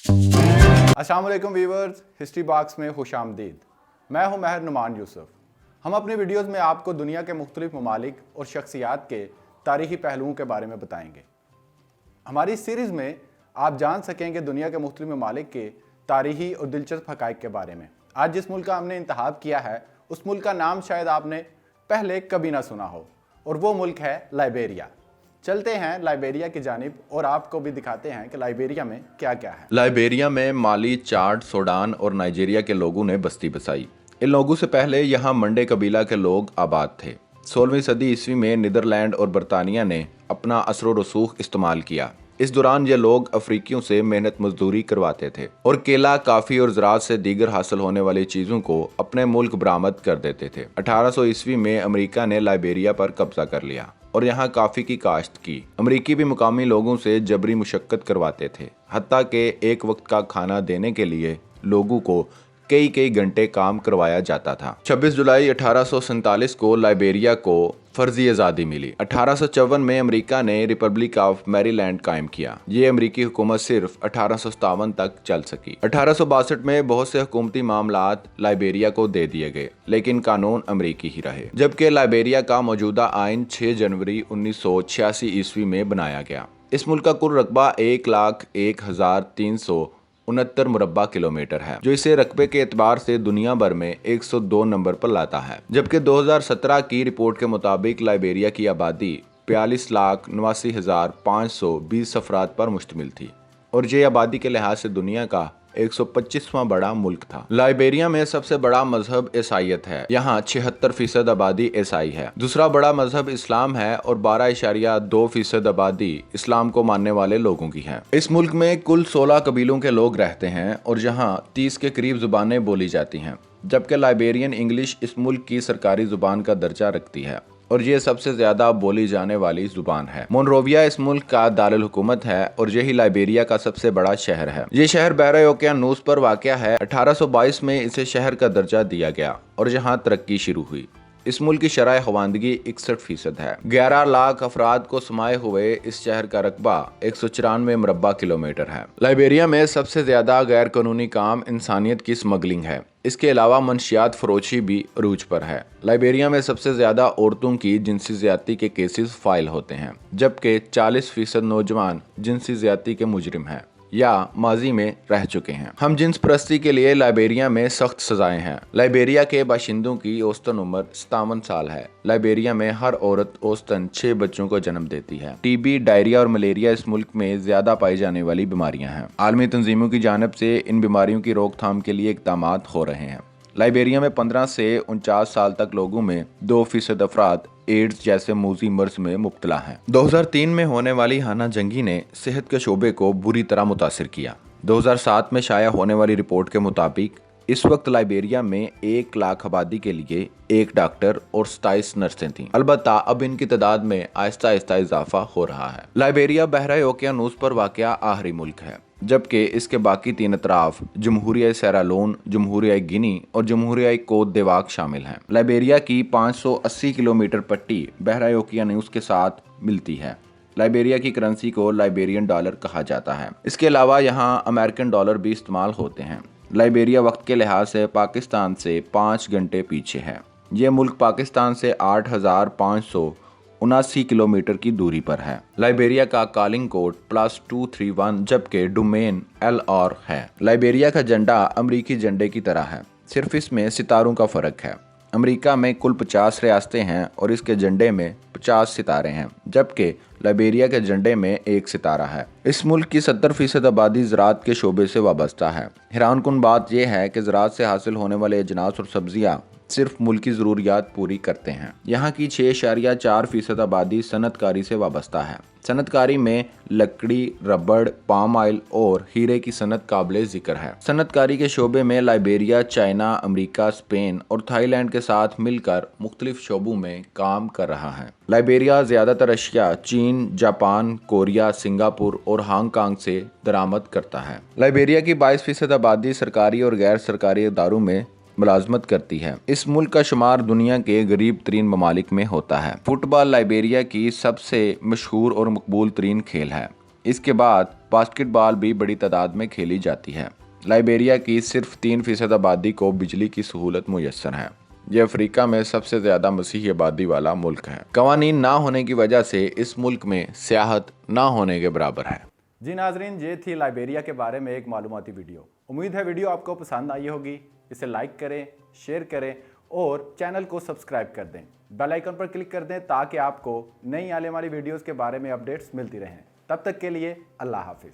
अस्सलाम वालेकुम viewers, history box में खुशामदीद। मैं हूं महर नुमान यूसुफ। हम अपनी वीडियोस में आपको दुनिया के मुख्तलिफ ममालिक और शख्सियात के तारीख़ी पहलुओं के बारे में बताएंगे। हमारी इस सीरीज़ में आप जान सकेंगे दुनिया के मुख्तलिफ ममालिक के तारीख़ी और दिलचस्प हक़ाइक़ के बारे में। आज जिस मुल्क का हमने इंतखाब किया है उस मुल्क का नाम शायद आपने पहले कभी ना सुना हो, और वो मुल्क है लाइबेरिया। चलते हैं लाइबेरिया की जानिब और आपको भी दिखाते हैं कि लाइबेरिया में क्या क्या है। लाइबेरिया में माली, चाड, सूडान और नाइजीरिया के लोगों ने बस्ती बसाई। इन लोगों से पहले यहाँ मंडे कबीला के लोग आबाद थे। 16वीं सदी ईस्वी में नीदरलैंड और बरतानिया ने अपना असर रसूख इस्तेमाल किया। इस दौरान ये लोग अफ्रीकियों से मेहनत मजदूरी करवाते थे और केला, काफ़ी और ज़राअत से दीगर हासिल होने वाली चीज़ों को अपने मुल्क बरामद कर देते थे। 1800 ईस्वी में अमेरिका ने लाइबेरिया पर कब्जा कर लिया और यहाँ काफ़ी की काश्त की। अमरीकी भी मुकामी लोगों से जबरी मुशक्कत करवाते थे, हत्ता के एक वक्त का खाना देने के लिए लोगों को कई घंटे काम करवाया जाता था। 26 जुलाई 1847 को लाइबेरिया को फर्जी आज़ादी मिली। 1854 में अमेरिका ने रिपब्लिक ऑफ मैरीलैंड कायम किया। ये अमरीकी हुकूमत सिर्फ 1857 तक चल सकी। 1862 में बहुत से हुकूमती मामलात लाइबेरिया को दे दिए गए, लेकिन कानून अमरीकी ही रहे। जबकि लाइबेरिया का मौजूदा आइन 6 जनवरी 1986 ईस्वी में बनाया गया। इस मुल्क का कुल रकबा 1,01,369 मुरब्बा किलोमीटर है, जो इसे रकबे के एतबार से दुनिया भर में 102 नंबर पर लाता है। जबकि 2017 की रिपोर्ट के मुताबिक लाइबेरिया की आबादी 42,89,520 अफराद पर मुश्तमिल थी और ये आबादी के लिहाज से दुनिया का 125वां बड़ा मुल्क था। लाइबेरिया में सबसे बड़ा मजहब ईसाईयत है। यहाँ 76% आबादी ईसाई है। दूसरा बड़ा मजहब इस्लाम है और 12.2% आबादी इस्लाम को मानने वाले लोगों की है। इस मुल्क में कुल 16 कबीलों के लोग रहते हैं और यहाँ 30 के करीब जुबानें बोली जाती हैं, जबकि लाइबेरियन इंग्लिश इस मुल्क की सरकारी जुबान का दर्जा रखती है और ये सबसे ज्यादा बोली जाने वाली जुबान है। मोनरोविया इस मुल्क का दारुल हुकूमत है और यही लाइबेरिया का सबसे बड़ा शहर है। ये शहर बहरे ओकियानूस पर वाक़या है। 1822 में इसे शहर का दर्जा दिया गया और यहाँ तरक्की शुरू हुई। इस मुल्क की शरह खवानदगी 61% है। 11 लाख अफराद को समाये हुए इस शहर का रकबा 194 मुरब्बा किलोमीटर है। लाइबेरिया में सबसे ज्यादा गैर कानूनी काम इंसानियत की स्मगलिंग है। इसके अलावा मनशियात फरोशी भी अरूज पर है। लाइबेरिया में सबसे ज्यादा औरतों की जिनसी ज्यादती के केसेस फाइल होते हैं, जबकि 40% नौजवान जिनसी ज्यादती के मुजरिम हैं या माजी में रह चुके हैं। हम जिन्स परस्ती के लिए लाइबेरिया में सख्त सजाएं हैं। लाइबेरिया के बाशिंदों की औसतन उम्र 57 साल है। लाइबेरिया में हर औरत औसतन 6 बच्चों को जन्म देती है। टीबी, डायरिया और मलेरिया इस मुल्क में ज्यादा पाई जाने वाली बीमारियां हैं। आलमी तंजीमों की जानिब से इन बीमारियों की रोकथाम के लिए इक़दामात हो रहे हैं। लाइबेरिया में 15 से 49 साल तक लोगों में 2% अफराद एड्स जैसे मूजी मर्ज में मुब्तला हैं। 2003 में होने वाली हाना जंगी ने सेहत के शोबे को बुरी तरह मुतासिर किया। 2007 में शाया होने वाली रिपोर्ट के मुताबिक इस वक्त लाइबेरिया में 1 लाख आबादी के लिए 1 डॉक्टर और 27 नर्सें थीं। अलबत्ता अब इनकी तादाद में आहिस्ता आहिस्ता इजाफा हो रहा है। लाइबेरिया बहरा ओकियानूस पर वाक़या आखिरी मुल्क है, जबकि इसके बाकी 3 अतराफ जमहूरिया सेरालोन, जमहूरिया गिनी और जमहूरिया कोत देवाक शामिल हैं। लाइबेरिया की 580 किलोमीटर पट्टी बहरा ओकियानूस के साथ मिलती है। लाइबेरिया की करेंसी को लाइबेरियन डॉलर कहा जाता है। इसके अलावा यहाँ अमेरिकन डॉलर भी इस्तेमाल होते हैं। लाइबेरिया वक्त के लिहाज से पाकिस्तान से 5 घंटे पीछे है। ये मुल्क पाकिस्तान से 8,579 किलोमीटर की दूरी पर है। लाइबेरिया का कॉलिंग कोड +231 जबकि डोमेन LR है। लाइबेरिया का झंडा अमरीकी झंडे की तरह है, सिर्फ इसमें सितारों का फर्क है। अमेरिका में कुल 50 रियासतें हैं और इसके झंडे में 50 सितारे हैं, जबकि लाइबेरिया के झंडे में 1 सितारा है। इस मुल्क की 70% आबादी ज़राअत के शोबे से वाबस्ता है। हैरानकुन बात यह है कि ज़राअत से हासिल होने वाले अजनास और सब्जियाँ सिर्फ मुल्की ज़रूरियात पूरी करते हैं। यहाँ की 6.4% आबादी सनतकारी से वाबस्ता है। सनतकारी में लकड़ी, रबड़, पाम ऑयल और हीरे की सनत काबिल जिक्र है। सनतकारी के शोबे में लाइबेरिया, चाइना, अमेरिका, स्पेन और थाईलैंड के साथ मिलकर मुख्तलिफ शोबों में काम कर रहा है। लाइबेरिया ज़्यादातर अशिया चीन, जापान, कोरिया, सिंगापुर और हांगकांग से दरामद करता है। लाइबेरिया की 22% आबादी सरकारी और गैर सरकारी इदारों में मुलाजमत करती है। इस मुल्क का शुमार दुनिया के गरीब तरीन ममालिक में होता है। फुटबॉल लाइबेरिया की सबसे मशहूर और मकबूल तरीन खेल है। इसके बाद बास्केटबॉल भी बड़ी तादाद में खेली जाती है। लाइबेरिया की सिर्फ 3% आबादी को बिजली की सहूलत मुयस्सर है। ये अफ्रीका में सबसे ज़्यादा मसीही आबादी वाला मुल्क है। कवानीन ना होने की वजह से इस मुल्क में सियाहत ना होने के बराबर है। जी नाजरीन, ये थी लाइबेरिया के बारे में एक मालूमाती वीडियो। उम्मीद है वीडियो आपको पसंद आई होगी। इसे लाइक करें, शेयर करें और चैनल को सब्सक्राइब कर दें। बेल आइकन पर क्लिक कर दें ताकि आपको नई आने वाली वीडियोस के बारे में अपडेट्स मिलती रहें। तब तक के लिए अल्लाह हाफिज़।